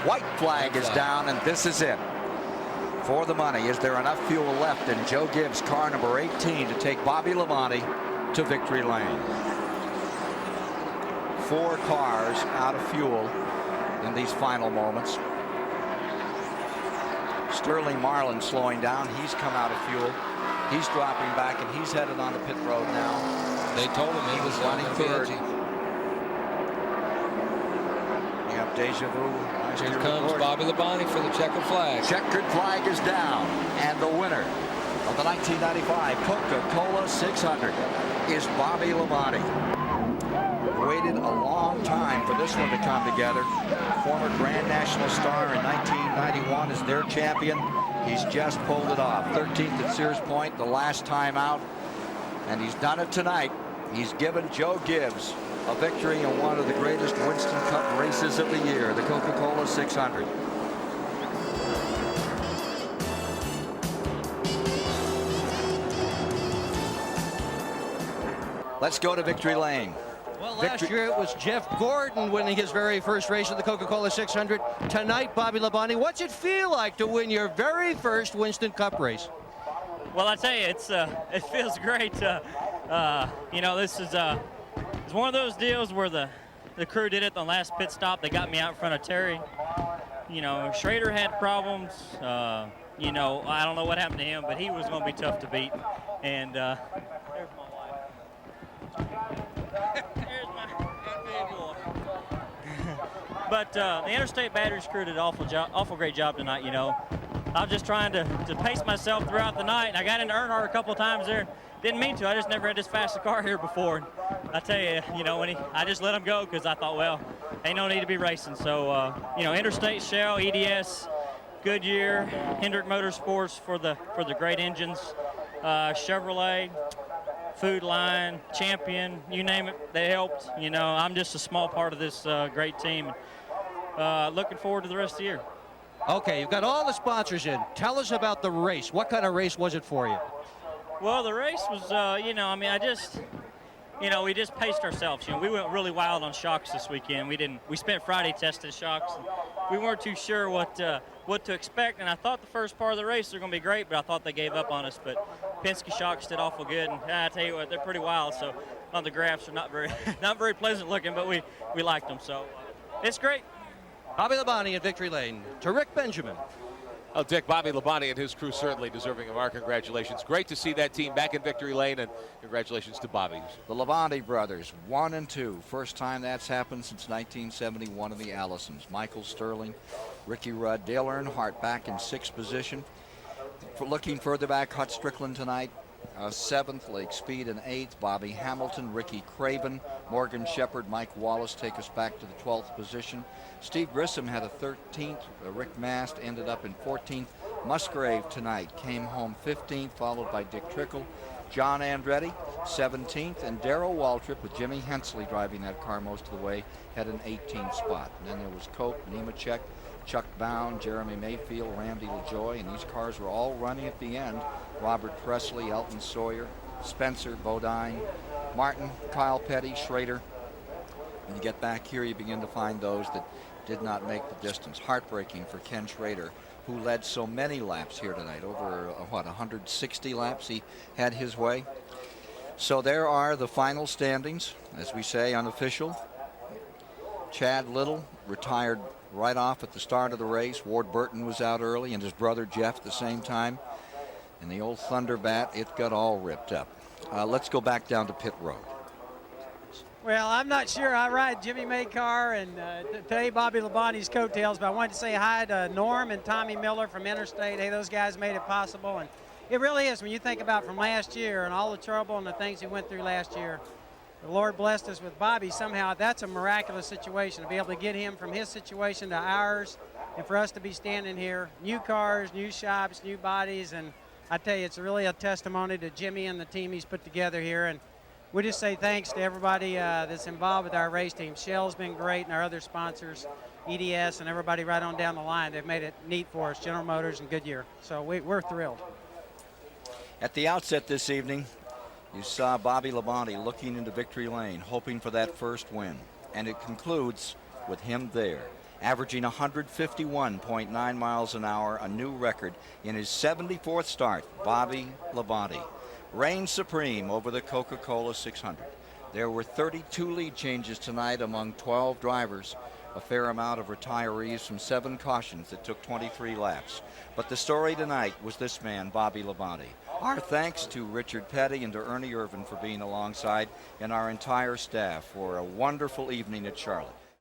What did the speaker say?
White flag is down, and this is it. For the money, is there enough fuel left in Joe Gibbs' car number 18 to take Bobby Labonte to victory lane? 4 cars out of fuel in these final moments. Sterling Marlin slowing down. He's come out of fuel. He's dropping back, and he's headed on the pit road now. They told him he was running third. Yep, deja vu. Here comes Bobby Labonte for the checkered flag. Checkered flag is down, and the winner of the 1995 Coca-Cola 600 is Bobby Labonte. Waited a long time for this one to come together. Former Grand National star in 1991 is their champion. He's just pulled it off. 13th at Sears Point, the last time out, and he's done it tonight. He's given Joe Gibbs a victory in one of the greatest Winston Cup races of the year, the Coca-Cola 600. Let's go to victory lane. Well, last year it was Jeff Gordon winning his very first race of the Coca-Cola 600. Tonight, Bobby Labonte, what's it feel like to win your very first Winston Cup race? Well, I tell you, it feels great. You know, this is it's one of those deals where the crew did it the last pit stop. They got me out in front of Terry. You know, Schrader had problems. You know, I don't know what happened to him, but he was going to be tough to beat. And there's my wife. There's my boy. But the Interstate Batteries crew did an awful great job tonight. You know, I was just trying to pace myself throughout the night, and I got into Earnhardt a couple of times there. Didn't mean to. I just never had this fast a car here before. And I tell you, you know, I just let him go because I thought, well, ain't no need to be racing. So, you know, Interstate, Shell, EDS, Goodyear, Hendrick Motorsports for the great engines, Chevrolet, Food Line, Champion, you name it, they helped. You know, I'm just a small part of this great team. Looking forward to the rest of the year. Okay, you've got all the sponsors in. Tell us about the race. What kind of race was it for you? Well, the race was, you know, I mean, you know, we just paced ourselves. You know, we went really wild on shocks this weekend. We spent Friday testing shocks. And we weren't too sure what to expect, and I thought the first part of the race were going to be great, but I thought they gave up on us. But Penske shocks did awful good, and I tell you what, they're pretty wild. So on the graphs are not very pleasant looking, but we liked them. So it's great. Bobby Labonte in victory lane. To Rick Benjamin. Oh, Dick, Bobby Labonte and his crew certainly deserving of our congratulations. Great to see that team back in victory lane, and congratulations to Bobby. The Labonte brothers, 1 and 2. First time that's happened since 1971 in the Allisons. Michael Sterling, Ricky Rudd, Dale Earnhardt back in 6th position. Looking further back, Hut Strickland tonight, 7th, Lake Speed in 8th, Bobby Hamilton, Ricky Craven, Morgan Shepherd, Mike Wallace take us back to the 12th position. Steve Grissom had a 13th. Rick Mast ended up in 14th. Musgrave tonight came home 15th, followed by Dick Trickle. John Andretti 17th, and Darrell Waltrip with Jimmy Hensley driving that car most of the way had an 18th spot. And then there was Cope, Nemechek, Chuck Bound, Jeremy Mayfield, Randy LaJoy, and these cars were all running at the end. Robert Presley, Elton Sawyer, Spencer, Bodine, Martin, Kyle Petty, Schrader. When you get back here, you begin to find those that did not make the distance. Heartbreaking for Ken Schrader, who led so many laps here tonight. Over, 160 laps he had his way. So there are the final standings, as we say, unofficial. Chad Little retired right off at the start of the race. Ward Burton was out early, and his brother Jeff at the same time. And the old Thunderbat, it got all ripped up. Let's go back down to pit road. Well, I'm not sure. I ride Jimmy May car and today Bobby Labonte's coattails, but I wanted to say hi to Norm and Tommy Miller from Interstate. Hey, those guys made it possible, and it really is when you think about from last year and all the trouble and the things he went through last year. The Lord blessed us with Bobby. Somehow that's a miraculous situation to be able to get him from his situation to ours, and for us to be standing here, new cars, new shops, new bodies, and I tell you, it's really a testimony to Jimmy and the team he's put together here. And we just say thanks to everybody that's involved with our race team. Shell's been great, and our other sponsors, EDS, and everybody right on down the line. They've made it neat for us, General Motors and Goodyear. So we're thrilled. At the outset this evening, you saw Bobby Labonte looking into victory lane, hoping for that first win. And it concludes with him there. averaging 151.9 miles an hour, a new record in his 74th start. Bobby Labonte reigns supreme over the Coca-Cola 600. There were 32 lead changes tonight among 12 drivers, a fair amount of retirees from 7 cautions that took 23 laps. But the story tonight was this man, Bobby Labonte. Our thanks to Richard Petty and to Ernie Irvin for being alongside, and our entire staff for a wonderful evening at Charlotte.